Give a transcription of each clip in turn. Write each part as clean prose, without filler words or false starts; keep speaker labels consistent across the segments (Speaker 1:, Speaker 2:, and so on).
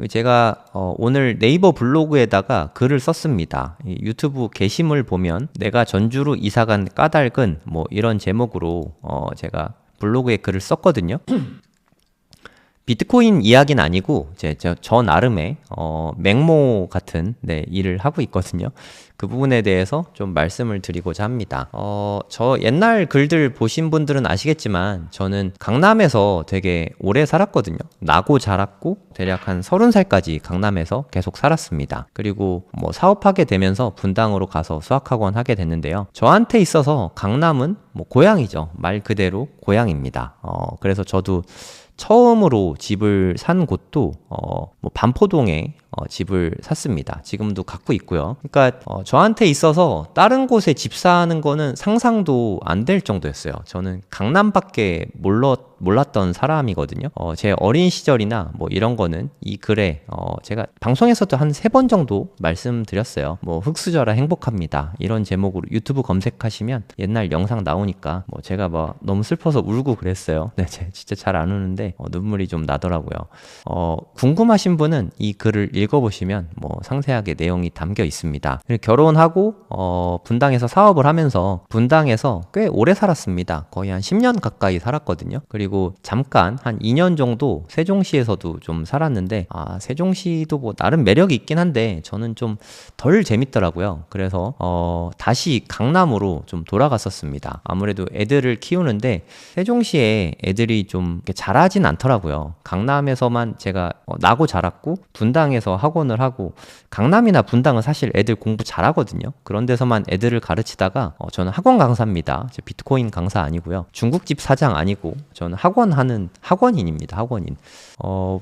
Speaker 1: 제가 오늘 네이버 블로그에다가 글을 썼습니다. 이 유튜브 게시물 보면 내가 전주로 이사간 까닭은 뭐 이런 제목으로 제가 블로그에 글을 썼거든요. 비트코인 이야기는 아니고 저 나름의 맹모 같은 일을 하고 있거든요. 그 부분에 대해서 좀 말씀을 드리고자 합니다. 저 옛날 글들 보신 분들은 아시겠지만 저는 강남에서 되게 오래 살았거든요. 나고 자랐고 대략 한 30살까지 강남에서 계속 살았습니다. 그리고 뭐 사업하게 되면서 분당으로 가서 수학학원 하게 됐는데요. 저한테 있어서 강남은 뭐 고향이죠. 말 그대로 고향입니다. 그래서 저도 처음으로 집을 산 곳도 뭐 반포동에 집을 샀습니다. 지금도 갖고 있고요. 그러니까 저한테 있어서 다른 곳에 집 사는 거는 상상도 안 될 정도였어요. 저는 강남밖에 몰랐던 사람이거든요. 제 어린 시절이나 뭐 이런 거는 이 글에 제가 방송에서도 한 3번 정도 말씀드렸어요. 뭐 흙수저라 행복합니다. 이런 제목으로 유튜브 검색하시면 옛날 영상 나오니까 뭐 제가 뭐 너무 슬퍼서 울고 그랬어요. 네, 진짜 잘 안 우는데 눈물이 좀 나더라고요. 궁금하신 분은 이 글을 읽어보시면 뭐 상세하게 내용이 담겨 있습니다. 결혼하고 분당에서 사업을 하면서 분당에서 꽤 오래 살았습니다. 거의 한 10년 가까이 살았거든요. 그리고 잠깐 한 2년 정도 세종시에서도 좀 살았는데 세종시도 뭐 나름 매력이 있긴 한데 저는 좀 덜 재밌더라고요. 그래서 다시 강남으로 좀 돌아갔었습니다. 아무래도 애들을 키우는데 세종시에 애들이 좀 잘하진 않더라고요. 강남에서만 제가 나고 자랐고 분당에서 학원을 하고, 강남이나 분당은 사실 애들 공부 잘하거든요. 그런 데서만 애들을 가르치다가 저는 학원 강사입니다. 비트코인 강사 아니고요. 중국집 사장 아니고 저는 학원하는 학원인입니다. 학원인.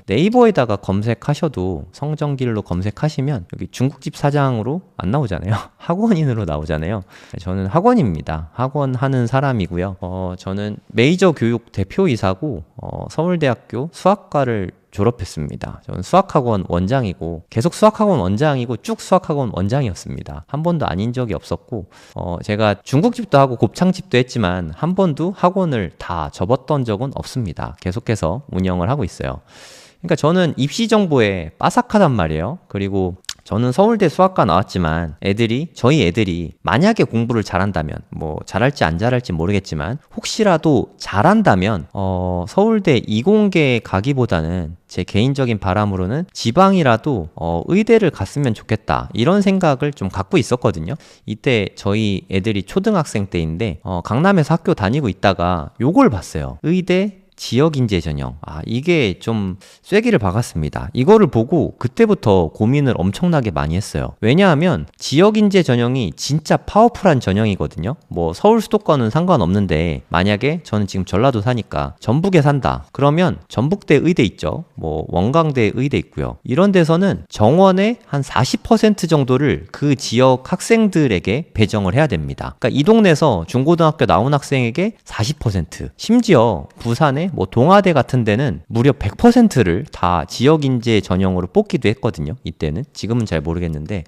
Speaker 1: 네이버에다가 검색하셔도 성정길로 검색하시면 여기 중국집 사장으로 안 나오잖아요. 학원인으로 나오잖아요. 저는 학원입니다. 학원하는 사람이고요. 저는 메이저 교육 대표이사고 서울대학교 수학과를 졸업했습니다. 저는 수학학원 원장이고 계속 수학학원 원장이고 쭉 수학학원 원장이었습니다. 한 번도 아닌 적이 없었고 제가 중국집도 하고 곱창집도 했지만 한 번도 학원을 다 접었던 적은 없습니다. 계속해서 운영을 하고 있어요. 그러니까 저는 입시 정보에 빠삭하단 말이에요. 그리고 저는 서울대 수학과 나왔지만 저희 애들이 만약에 공부를 잘한다면, 뭐 잘할지 안 잘할지 모르겠지만 혹시라도 잘한다면 서울대 이공계 가기보다는 제 개인적인 바람으로는 지방이라도 의대를 갔으면 좋겠다, 이런 생각을 좀 갖고 있었거든요. 이때 저희 애들이 초등학생 때인데 강남에서 학교 다니고 있다가 요걸 봤어요. 의대 지역인재 전형. 이게 좀 쐐기를 박았습니다. 이거를 보고 그때부터 고민을 엄청나게 많이 했어요. 왜냐하면 지역인재 전형이 진짜 파워풀한 전형이거든요. 뭐 서울 수도권은 상관없는데 만약에 저는 지금 전라도 사니까 전북에 산다. 그러면 전북대 의대 있죠. 뭐 원광대 의대 있고요. 이런 데서는 정원의 한 40% 정도를 그 지역 학생들에게 배정을 해야 됩니다. 그러니까 이 동네에서 중고등학교 나온 학생에게 40%, 심지어 부산에 뭐 동아대 같은 데는 무려 100%를 다 지역인재 전형으로 뽑기도 했거든요. 이때는. 지금은 잘 모르겠는데,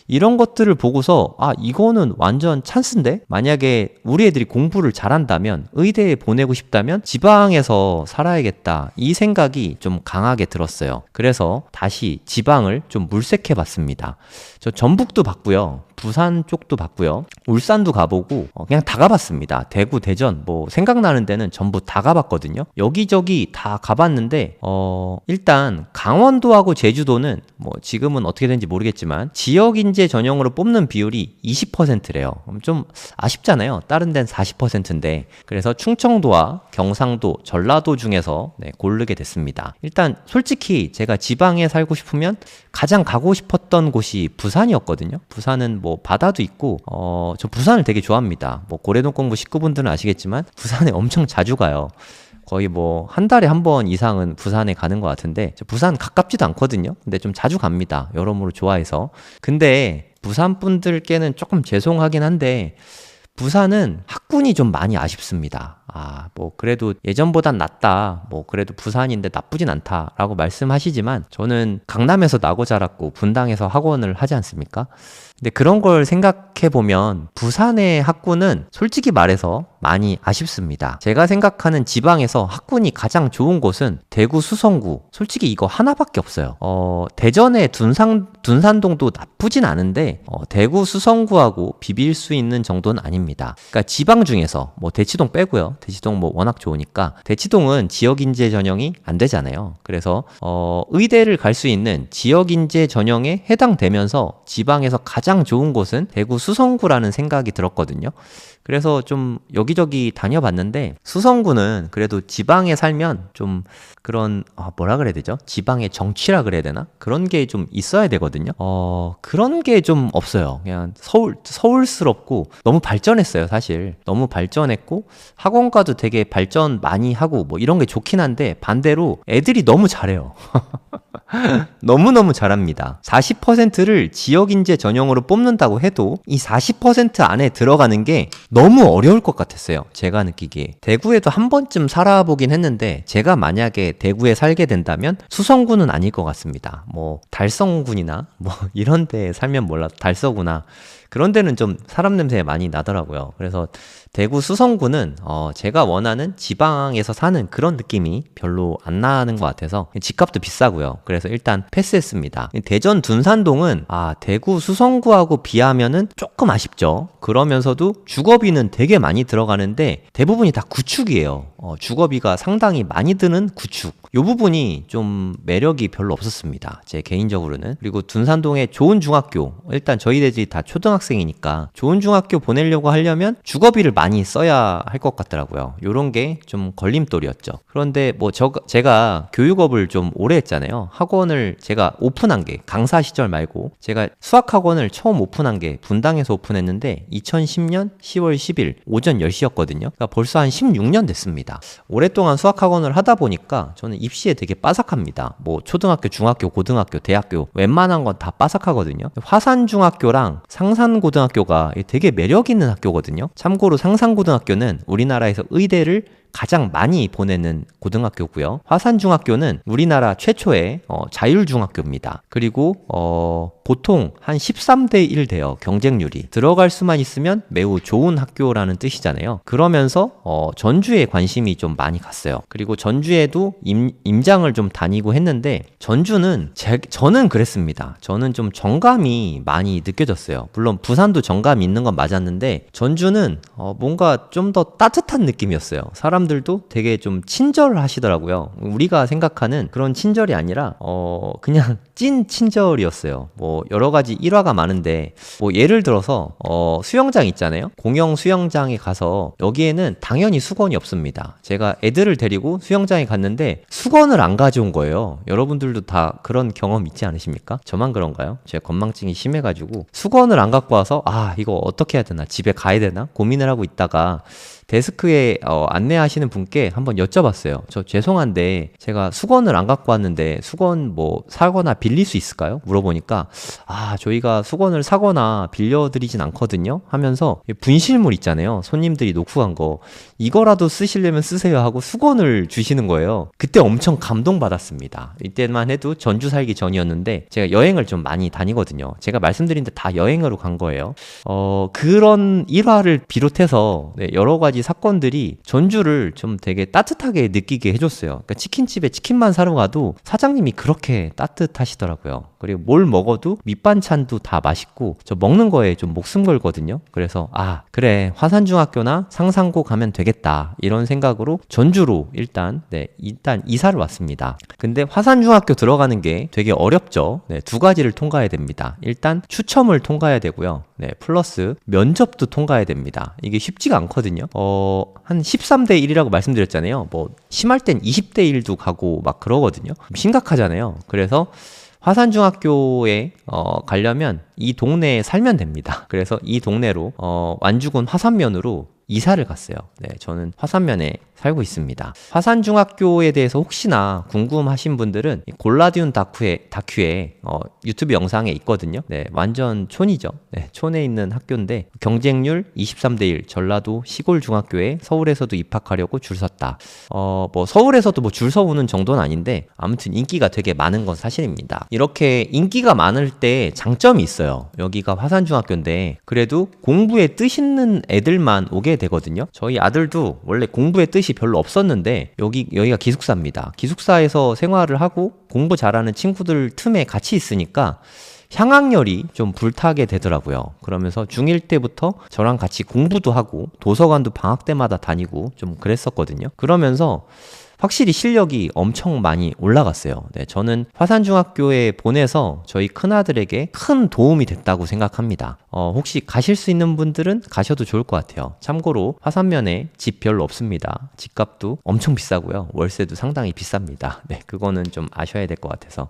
Speaker 1: 이런 것들을 보고서 이거는 완전 찬스인데? 만약에 우리 애들이 공부를 잘한다면, 의대에 보내고 싶다면 지방에서 살아야겠다, 이 생각이 좀 강하게 들었어요. 그래서 다시 지방을 좀 물색해 봤습니다. 저 전북도 봤고요. 부산 쪽도 봤고요. 울산도 가보고 그냥 다 가봤습니다. 대구, 대전 뭐 생각나는 데는 전부 다 가봤거든요. 여기저기 다 가봤는데 일단 강원도하고 제주도는 뭐 지금은 어떻게 되는지 모르겠지만 지역인재 전형으로 뽑는 비율이 20%래요. 좀 아쉽잖아요. 다른 데는 40%인데. 그래서 충청도와 경상도, 전라도 중에서 고르게 됐습니다. 일단 솔직히 제가 지방에 살고 싶으면 가장 가고 싶었던 곳이 부산이었거든요. 부산은 뭐 바다도 있고 저 부산을 되게 좋아합니다. 뭐 고래동공부 식구분들은 아시겠지만 부산에 엄청 자주 가요. 거의 뭐 한 달에 한 번 이상은 부산에 가는 것 같은데, 저 부산 가깝지도 않거든요. 근데 좀 자주 갑니다. 여러모로 좋아해서. 근데 부산 분들께는 조금 죄송하긴 한데 부산은 학군이 좀 많이 아쉽습니다. 뭐 그래도 예전보단 낫다, 뭐 그래도 부산인데 나쁘진 않다라고 말씀하시지만 저는 강남에서 나고 자랐고 분당에서 학원을 하지 않습니까? 근데 그런 걸 생각해 보면 부산의 학군은 솔직히 말해서 많이 아쉽습니다. 제가 생각하는 지방에서 학군이 가장 좋은 곳은 대구 수성구. 솔직히 이거 하나밖에 없어요. 대전의 둔산동도 나쁘진 않은데 대구 수성구하고 비빌 수 있는 정도는 아닙니다. 그러니까 지방 중에서 뭐 대치동 빼고요. 대치동 뭐 워낙 좋으니까 대치동은 지역인재 전형이 안 되잖아요. 그래서 의대를 갈 수 있는 지역인재 전형에 해당되면서 지방에서 가장 좋은 곳은 대구 수성구라는 생각이 들었거든요. 그래서 좀 여기저기 다녀봤는데 수성구는 그래도 지방에 살면 좀 그런 뭐라 그래야 되죠? 지방의 정치라 그래야 되나? 그런 게 좀 있어야 되거든요. 그런 게 좀 없어요. 그냥 서울스럽고 너무 발전했어요, 사실. 너무 발전했고 학원가도 되게 발전 많이 하고 뭐 이런 게 좋긴 한데 반대로 애들이 너무 잘해요. 너무너무 잘합니다. 40%를 지역인재 전형으로 뽑는다고 해도 이 40% 안에 들어가는 게 너무 어려울 것 같았어요. 제가 느끼기에. 대구에도 한 번쯤 살아보긴 했는데 제가 만약에 대구에 살게 된다면 수성구는 아닐 것 같습니다. 뭐 달성군이나 뭐 이런 데 살면 몰라도 달서구나. 그런 데는 좀 사람 냄새 많이 나더라고요. 그래서 대구 수성구는 제가 원하는 지방에서 사는 그런 느낌이 별로 안 나는 것 같아서 집값도 비싸고요. 그래서 일단 패스했습니다. 대전 둔산동은 대구 수성구하고 비하면은 조금 아쉽죠. 그러면서도 주거비는 되게 많이 들어가는데 대부분이 다 구축이에요. 주거비가 상당히 많이 드는 구축. 이 부분이 좀 매력이 별로 없었습니다. 제 개인적으로는. 그리고 둔산동에 좋은 중학교, 일단 저희 애들이 다 초등학생이니까 좋은 중학교 보내려고 하려면 주거비를 많이 써야 할 것 같더라고요. 요런 게 좀 걸림돌이었죠. 그런데 뭐 제가 교육업을 좀 오래 했잖아요. 학원을 제가 오픈한 게 강사 시절 말고 제가 수학학원을 처음 오픈한 게 분당에서 오픈했는데 2010년 10월 10일 오전 10시였거든요. 그러니까 벌써 한 16년 됐습니다. 오랫동안 수학학원을 하다 보니까 저는 입시에 되게 빠삭합니다. 뭐 초등학교, 중학교, 고등학교, 대학교 웬만한 건 다 빠삭하거든요. 화산중학교랑 상산고등학교가 되게 매력 있는 학교거든요. 참고로 상산고등학교는 우리나라에서 의대를 가장 많이 보내는 고등학교고요. 화산중학교는 우리나라 최초의 자율중학교입니다. 그리고 보통 한 13대 1 돼요. 경쟁률이. 들어갈 수만 있으면 매우 좋은 학교라는 뜻이잖아요. 그러면서 전주에 관심이 좀 많이 갔어요. 그리고 전주에도 임장을 좀 다니고 했는데 전주는 저는 그랬습니다. 저는 좀 정감이 많이 느껴졌어요. 물론 부산도 정감이 있는 건 맞았는데 전주는 뭔가 좀 더 따뜻한 느낌이었어요. 사람들도 되게 좀 친절하시더라고요. 우리가 생각하는 그런 친절이 아니라 그냥 찐 친절이었어요. 뭐 여러 가지 일화가 많은데 뭐 예를 들어서 수영장 있잖아요. 공영 수영장에 가서 여기에는 당연히 수건이 없습니다. 제가 애들을 데리고 수영장에 갔는데 수건을 안 가져온 거예요. 여러분들도 다 그런 경험 있지 않으십니까? 저만 그런가요? 제가 건망증이 심해가지고 수건을 안 갖고 와서 이거 어떻게 해야 되나, 집에 가야 되나 고민을 하고 있다가 데스크에 안내하시는 분께 한번 여쭤봤어요. 저 죄송한데 제가 수건을 안 갖고 왔는데 수건 뭐 사거나 빌릴 수 있을까요? 물어보니까 저희가 수건을 사거나 빌려드리진 않거든요 하면서 분실물 있잖아요. 손님들이 놓고 간 거 이거라도 쓰시려면 쓰세요 하고 수건을 주시는 거예요. 그때 엄청 감동받았습니다. 이때만 해도 전주 살기 전이었는데 제가 여행을 좀 많이 다니거든요. 제가 말씀드린 데 다 여행으로 간 거예요. 그런 일화를 비롯해서 여러 가지 사건들이 전주를 좀 되게 따뜻하게 느끼게 해줬어요. 그러니까 치킨집에 치킨만 사러 가도 사장님이 그렇게 따뜻하시더라고요. 그리고 뭘 먹어도 밑반찬도 다 맛있고 저 먹는 거에 좀 목숨 걸거든요. 그래서 그래 화산중학교나 상산고 가면 되겠다 이런 생각으로 전주로 일단 이사를 왔습니다. 근데 화산중학교 들어가는 게 되게 어렵죠. 두 가지를 통과해야 됩니다. 일단 추첨을 통과해야 되고요. 플러스 면접도 통과해야 됩니다. 이게 쉽지가 않거든요. 한 13대 1이라고 말씀드렸잖아요. 뭐 심할 땐 20대 1도 가고 막 그러거든요. 심각하잖아요. 그래서 화산중학교에 가려면 이 동네에 살면 됩니다. 그래서 이 동네로 완주군 화산면으로 이사를 갔어요. 네, 저는 화산면에 살고 있습니다. 화산중학교에 대해서 혹시나 궁금하신 분들은 골라디움 다큐에 유튜브 영상에 있거든요. 네, 완전 촌이죠. 네, 촌에 있는 학교인데 경쟁률 23대 1 전라도 시골 중학교에 서울에서도 입학하려고 줄 섰다. 뭐 서울에서도 뭐 줄 서오는 정도는 아닌데 아무튼 인기가 되게 많은 건 사실입니다. 이렇게 인기가 많을 때 장점이 있어요. 여기가 화산중학교인데 그래도 공부에 뜻 있는 애들만 오게 되거든요. 저희 아들도 원래 공부에 뜻이 별로 없었는데 여기가 기숙사입니다. 기숙사에서 생활을 하고 공부 잘하는 친구들 틈에 같이 있으니까 향학열이 좀 불타게 되더라고요. 그러면서 중1 때부터 저랑 같이 공부도 하고 도서관도 방학 때마다 다니고 좀 그랬었거든요. 그러면서 확실히 실력이 엄청 많이 올라갔어요. 네, 저는 화산중학교에 보내서 저희 큰아들에게 큰 도움이 됐다고 생각합니다. 혹시 가실 수 있는 분들은 가셔도 좋을 것 같아요. 참고로 화산면에 집 별로 없습니다. 집값도 엄청 비싸고요. 월세도 상당히 비쌉니다. 네, 그거는 좀 아셔야 될 것 같아서.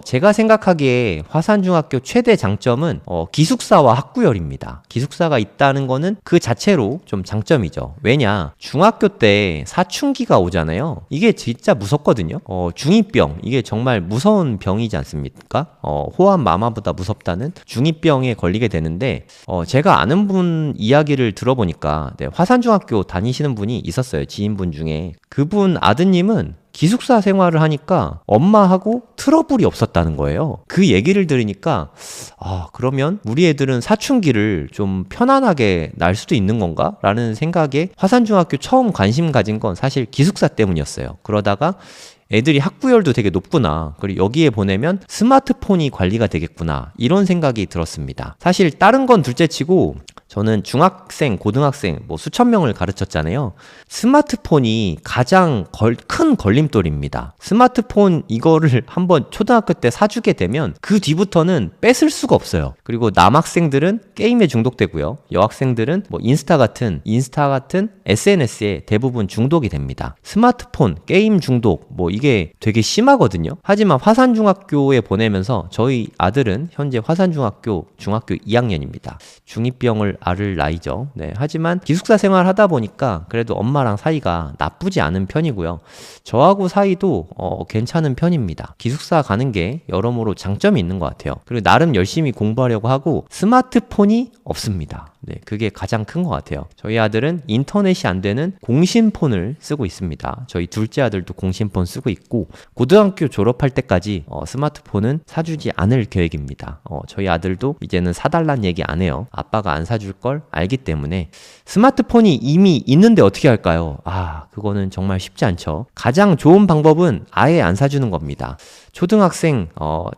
Speaker 1: 제가 생각하기에 화산중학교 최대 장점은 기숙사와 학구열입니다. 기숙사가 있다는 거는 그 자체로 좀 장점이죠. 왜냐, 중학교 때 사춘기가 오잖아요. 이게 진짜 무섭거든요. 중2병, 이게 정말 무서운 병이지 않습니까? 호암 마마보다 무섭다는 중2병에 걸리게 되는데 제가 아는 분 이야기를 들어보니까 네, 화산중학교 다니시는 분이 있었어요. 지인분 중에. 그분 아드님은 기숙사 생활을 하니까 엄마하고 트러블이 없었다는 거예요. 그 얘기를 들으니까 그러면 우리 애들은 사춘기를 좀 편안하게 날 수도 있는 건가? 라는 생각에 화산중학교 처음 관심 가진 건 사실 기숙사 때문이었어요. 그러다가 애들이 학구열도 되게 높구나. 그리고 여기에 보내면 스마트폰이 관리가 되겠구나. 이런 생각이 들었습니다. 사실 다른 건 둘째치고 저는 중학생, 고등학생 뭐 수천 명을 가르쳤잖아요. 스마트폰이 가장 큰 걸림돌입니다. 스마트폰 이거를 한번 초등학교 때 사주게 되면 그 뒤부터는 뺏을 수가 없어요. 그리고 남학생들은 게임에 중독되고요. 여학생들은 뭐 인스타 같은 SNS에 대부분 중독이 됩니다. 스마트폰, 게임 중독 뭐 이게 되게 심하거든요. 하지만 화산중학교에 보내면서 저희 아들은 현재 화산중학교 중학교 2학년입니다. 중2병을 앓을 나이죠. 네, 하지만 기숙사 생활 하다 보니까 그래도 엄마랑 사이가 나쁘지 않은 편이고요. 저하고 사이도 괜찮은 편입니다. 기숙사 가는 게 여러모로 장점이 있는 것 같아요. 그리고 나름 열심히 공부하려고 하고 스마트폰이 없습니다. 네, 그게 가장 큰 것 같아요. 저희 아들은 인터넷이 안 되는 공신폰을 쓰고 있습니다. 저희 둘째 아들도 공신폰 쓰고 있고 고등학교 졸업할 때까지 스마트폰은 사주지 않을 계획입니다. 저희 아들도 이제는 사달란 얘기 안 해요. 아빠가 안 사줄 걸 알기 때문에. 스마트폰이 이미 있는데 어떻게 할까요? 그거는 정말 쉽지 않죠. 가장 좋은 방법은 아예 안 사주는 겁니다. 초등학생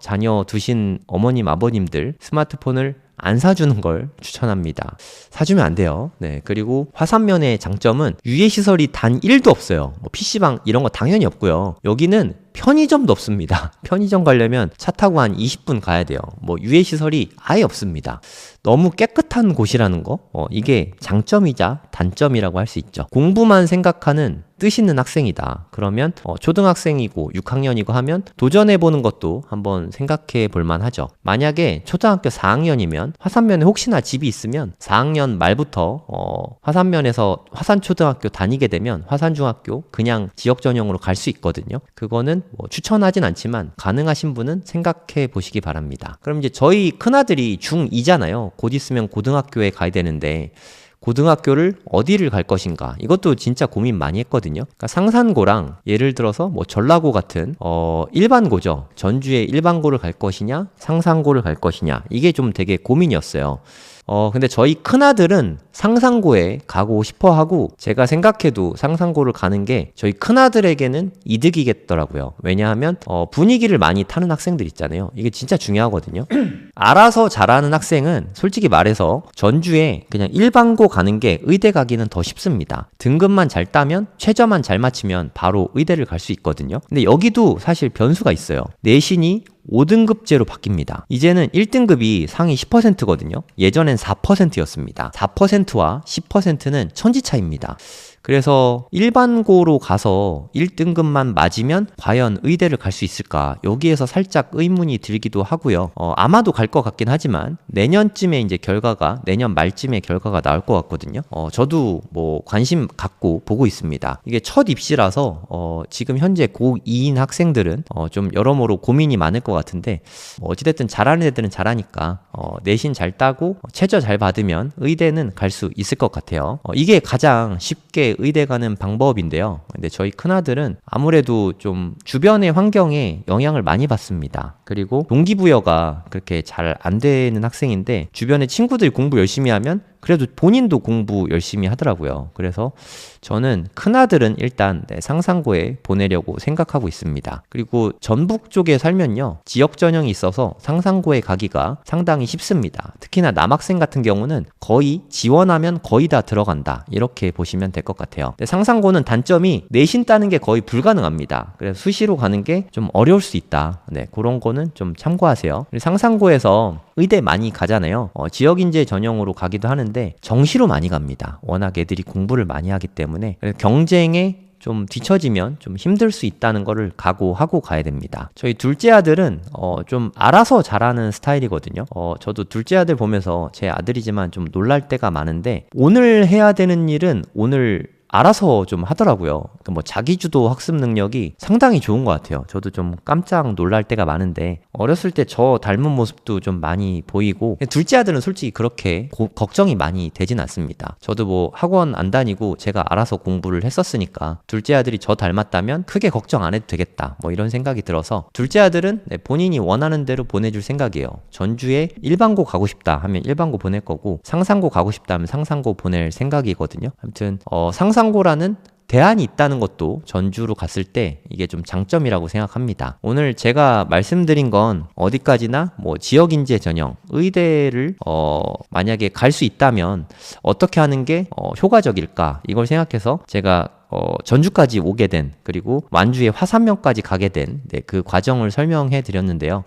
Speaker 1: 자녀 두신 어머님 아버님들 스마트폰을 안 사주는 걸 추천합니다. 사주면 안 돼요. 네, 그리고 화산면의 장점은 유해시설이 단 1도 없어요. 뭐 PC방 이런 거 당연히 없고요. 여기는 편의점도 없습니다. 편의점 가려면 차 타고 한 20분 가야 돼요. 뭐 유해시설이 아예 없습니다. 너무 깨끗한 곳이라는 거, 이게 장점이자 단점이라고 할 수 있죠. 공부만 생각하는 뜻 있는 학생이다. 그러면 초등학생이고 6학년이고 하면 도전해보는 것도 한번 생각해 볼 만하죠. 만약에 초등학교 4학년이면 화산면에 혹시나 집이 있으면 4학년 말부터 화산면에서 화산초등학교 다니게 되면 화산중학교 그냥 지역 전형으로 갈 수 있거든요. 그거는 뭐 추천하진 않지만 가능하신 분은 생각해 보시기 바랍니다. 그럼 이제 저희 큰아들이 중2잖아요. 곧 있으면 고등학교에 가야 되는데 고등학교를 어디를 갈 것인가, 이것도 진짜 고민 많이 했거든요. 그러니까 상산고랑 예를 들어서 뭐 전라고 같은 일반고죠. 전주의 일반고를 갈 것이냐 상산고를 갈 것이냐, 이게 좀 되게 고민이었어요. 근데 저희 큰아들은 상산고에 가고 싶어 하고, 제가 생각해도 상산고를 가는 게 저희 큰아들에게는 이득이겠더라고요. 왜냐하면 분위기를 많이 타는 학생들 있잖아요. 이게 진짜 중요하거든요. 알아서 잘하는 학생은 솔직히 말해서 전주에 그냥 일반고 가는 게 의대 가기는 더 쉽습니다. 등급만 잘 따면, 최저만 잘 맞추면 바로 의대를 갈 수 있거든요. 근데 여기도 사실 변수가 있어요. 내신이 5등급제로 바뀝니다. 이제는 1등급이 상위 10%거든요. 예전엔 4%였습니다. 4%와 10%는 천지 차이입니다. 그래서 일반고로 가서 1등급만 맞으면 과연 의대를 갈 수 있을까? 여기에서 살짝 의문이 들기도 하고요. 아마도 갈 것 같긴 하지만 내년쯤에 이제 내년 말쯤에 결과가 나올 것 같거든요. 저도 뭐 관심 갖고 보고 있습니다. 이게 첫 입시라서 지금 현재 고2인 학생들은 좀 여러모로 고민이 많을 것 같은데 어찌됐든 잘하는 애들은 잘하니까 내신 잘 따고 최저 잘 받으면 의대는 갈 수 있을 것 같아요. 이게 가장 쉽게 의대 가는 방법인데요. 근데 저희 큰아들은 아무래도 좀 주변의 환경에 영향을 많이 받습니다. 그리고 동기부여가 그렇게 잘 안 되는 학생인데 주변에 친구들이 공부 열심히 하면 그래도 본인도 공부 열심히 하더라고요. 그래서 저는 큰아들은 일단 상상고에 보내려고 생각하고 있습니다. 그리고 전북 쪽에 살면요, 지역 전형이 있어서 상상고에 가기가 상당히 쉽습니다. 특히나 남학생 같은 경우는 거의 지원하면 거의 다 들어간다, 이렇게 보시면 될 것 같아요. 근데 상상고는 단점이 내신 따는 게 거의 불가능합니다. 그래서 수시로 가는 게 좀 어려울 수 있다. 그런 거는 좀 참고하세요. 상상고에서 의대 많이 가잖아요. 지역인재 전형으로 가기도 하는데 정시로 많이 갑니다. 워낙 애들이 공부를 많이 하기 때문에. 그래서 경쟁에 좀 뒤처지면 좀 힘들 수 있다는 거를 각오하고 가야 됩니다. 저희 둘째 아들은 좀 알아서 잘하는 스타일이거든요. 저도 둘째 아들 보면서 제 아들이지만 좀 놀랄 때가 많은데 오늘 해야 되는 일은 오늘 알아서 좀 하더라고요. 뭐 자기주도 학습 능력이 상당히 좋은 것 같아요. 저도 좀 깜짝 놀랄 때가 많은데 어렸을 때 저 닮은 모습도 좀 많이 보이고, 둘째 아들은 솔직히 그렇게 걱정이 많이 되진 않습니다. 저도 뭐 학원 안 다니고 제가 알아서 공부를 했었으니까 둘째 아들이 저 닮았다면 크게 걱정 안 해도 되겠다, 뭐 이런 생각이 들어서 둘째 아들은 본인이 원하는 대로 보내줄 생각이에요. 전주에 일반고 가고 싶다 하면 일반고 보낼 거고, 상상고 가고 싶다 하면 상상고 보낼 생각이거든요. 아무튼 상상고라는 대안이 있다는 것도 전주로 갔을 때 이게 좀 장점이라고 생각합니다. 오늘 제가 말씀드린 건 어디까지나 뭐 지역인재 전형 의대를 만약에 갈 수 있다면 어떻게 하는 게 효과적일까, 이걸 생각해서 제가 전주까지 오게 된, 그리고 완주의 화산면까지 가게 된 그 과정을 설명해 드렸는데요.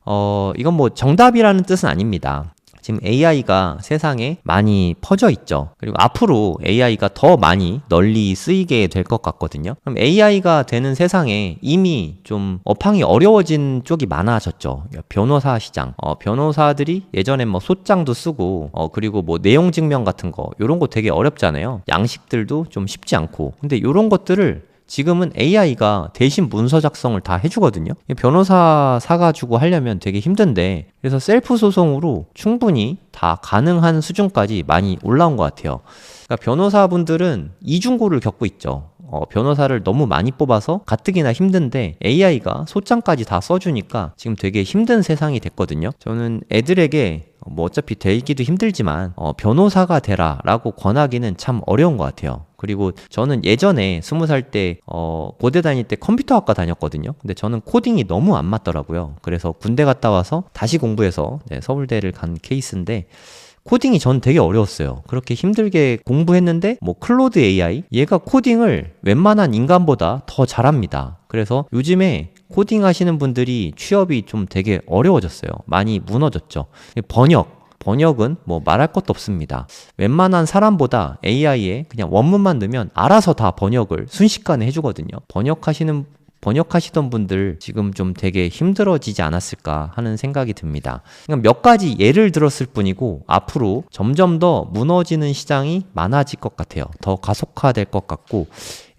Speaker 1: 이건 뭐 정답이라는 뜻은 아닙니다. 지금 AI가 세상에 많이 퍼져 있죠. 그리고 앞으로 AI가 더 많이 널리 쓰이게 될 것 같거든요. 그럼 AI가 되는 세상에 이미 좀 업황이 어려워진 쪽이 많아졌죠. 변호사 시장, 변호사들이 예전에 뭐 소장도 쓰고, 그리고 뭐 내용 증명 같은 거, 요런 거 되게 어렵잖아요. 양식들도 좀 쉽지 않고. 근데 요런 것들을 지금은 AI가 대신 문서 작성을 다 해주거든요. 변호사 사가지고 하려면 되게 힘든데, 그래서 셀프 소송으로 충분히 다 가능한 수준까지 많이 올라온 것 같아요. 그러니까 변호사분들은 이중고를 겪고 있죠. 변호사를 너무 많이 뽑아서 가뜩이나 힘든데 AI가 소장까지 다 써주니까 지금 되게 힘든 세상이 됐거든요. 저는 애들에게 뭐 어차피 되기도 힘들지만 변호사가 되라 라고 권하기는 참 어려운 것 같아요. 그리고 저는 예전에 20살 때 고대 다닐 때 컴퓨터학과 다녔거든요. 근데 저는 코딩이 너무 안 맞더라고요. 그래서 군대 갔다 와서 다시 공부해서 서울대를 간 케이스인데, 코딩이 전 되게 어려웠어요. 그렇게 힘들게 공부했는데 뭐 클로드 AI, 얘가 코딩을 웬만한 인간보다 더 잘합니다. 그래서 요즘에 코딩 하시는 분들이 취업이 좀 되게 어려워졌어요. 많이 무너졌죠. 번역은 뭐 말할 것도 없습니다. 웬만한 사람보다 AI에 그냥 원문만 넣으면 알아서 다 번역을 순식간에 해주거든요. 번역하시던 분들 지금 좀 되게 힘들어지지 않았을까 하는 생각이 듭니다. 그러니까 몇 가지 예를 들었을 뿐이고 앞으로 점점 더 무너지는 시장이 많아질 것 같아요. 더 가속화될 것 같고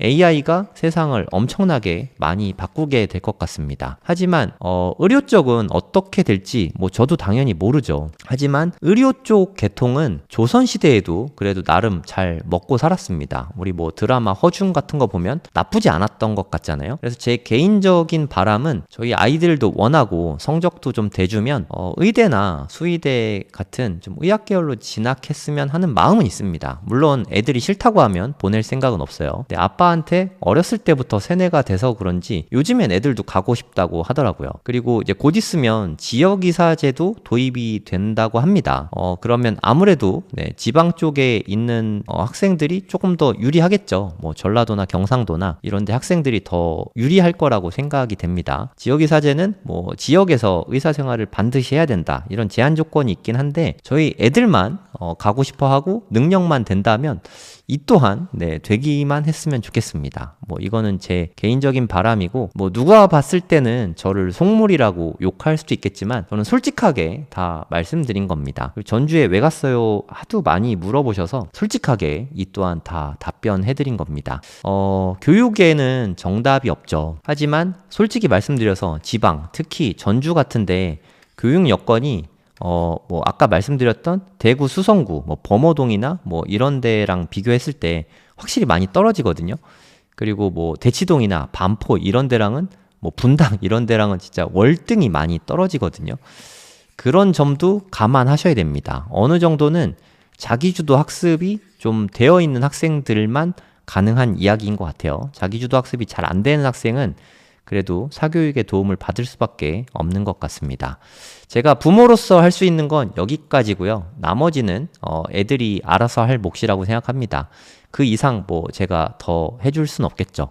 Speaker 1: AI가 세상을 엄청나게 많이 바꾸게 될 것 같습니다. 하지만 의료 쪽은 어떻게 될지 뭐 저도 당연히 모르죠. 하지만 의료 쪽 계통은 조선시대에도 그래도 나름 잘 먹고 살았습니다. 우리 뭐 드라마 허준 같은 거 보면 나쁘지 않았던 것 같잖아요. 그래서 제 개인적인 바람은 저희 아이들도 원하고 성적도 좀 대주면 의대나 수의대 같은 좀 의학 계열로 진학했으면 하는 마음은 있습니다. 물론 애들이 싫다고 하면 보낼 생각은 없어요. 근데 아빠한테 어렸을 때부터 세뇌가 돼서 그런지 요즘엔 애들도 가고 싶다고 하더라고요. 그리고 이제 곧 있으면 지역이사제도 도입이 된다고 합니다. 그러면 아무래도 지방 쪽에 있는 학생들이 조금 더 유리하겠죠. 뭐 전라도나 경상도나 이런 데 학생들이 더 유리할 거라고 생각이 됩니다. 지역이사제는 뭐 지역에서 의사생활을 반드시 해야 된다, 이런 제한 조건이 있긴 한데 저희 애들만 가고 싶어 하고 능력만 된다면 이 또한 네, 되기만 했으면 좋겠습니다. 뭐 이거는 제 개인적인 바람이고 뭐 누가 봤을 때는 저를 속물이라고 욕할 수도 있겠지만 저는 솔직하게 다 말씀드린 겁니다. 전주에 왜 갔어요? 하도 많이 물어보셔서 솔직하게 이 또한 다 답변해드린 겁니다. 교육에는 정답이 없죠. 하지만 솔직히 말씀드려서 지방, 특히 전주 같은데 교육 여건이 뭐 아까 말씀드렸던 대구 수성구, 뭐 범어동이나 뭐 이런 데랑 비교했을 때 확실히 많이 떨어지거든요. 그리고 뭐 대치동이나 반포 이런 데랑은 뭐 분당 이런 데랑은 진짜 월등히 많이 떨어지거든요. 그런 점도 감안하셔야 됩니다. 어느 정도는 자기주도 학습이 좀 되어 있는 학생들만 가능한 이야기인 것 같아요. 자기주도 학습이 잘 안 되는 학생은 그래도 사교육의 도움을 받을 수밖에 없는 것 같습니다. 제가 부모로서 할 수 있는 건 여기까지고요. 나머지는 애들이 알아서 할 몫이라고 생각합니다. 그 이상 뭐 제가 더 해줄 순 없겠죠.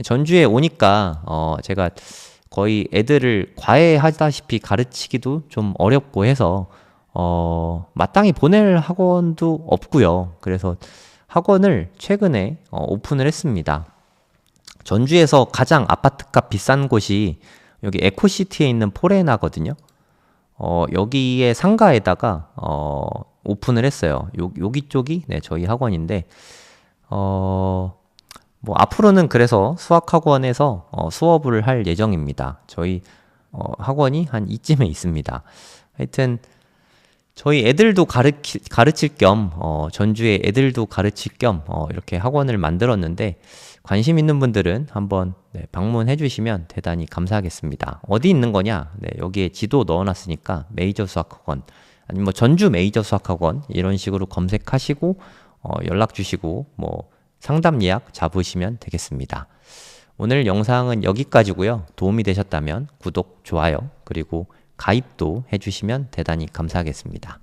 Speaker 1: 전주에 오니까 제가 거의 애들을 과외하다시피 가르치기도 좀 어렵고 해서 마땅히 보낼 학원도 없고요. 그래서 학원을 최근에 오픈을 했습니다. 전주에서 가장 아파트값 비싼 곳이 여기 에코시티에 있는 포레나거든요. 여기에 상가에다가 오픈을 했어요. 여기 쪽이 네, 저희 학원인데 뭐 앞으로는 그래서 수학학원에서 수업을 할 예정입니다. 저희 학원이 한 이쯤에 있습니다. 하여튼 저희 애들도 가르칠 겸 전주의 애들도 가르칠 겸 이렇게 학원을 만들었는데 관심 있는 분들은 한번 네, 방문해 주시면 대단히 감사하겠습니다. 어디 있는 거냐? 네, 여기에 지도 넣어놨으니까 메이저 수학학원 아니면 뭐 전주 메이저 수학학원 이런 식으로 검색하시고 연락 주시고 뭐 상담 예약 잡으시면 되겠습니다. 오늘 영상은 여기까지고요. 도움이 되셨다면 구독, 좋아요 그리고 가입도 해주시면 대단히 감사하겠습니다.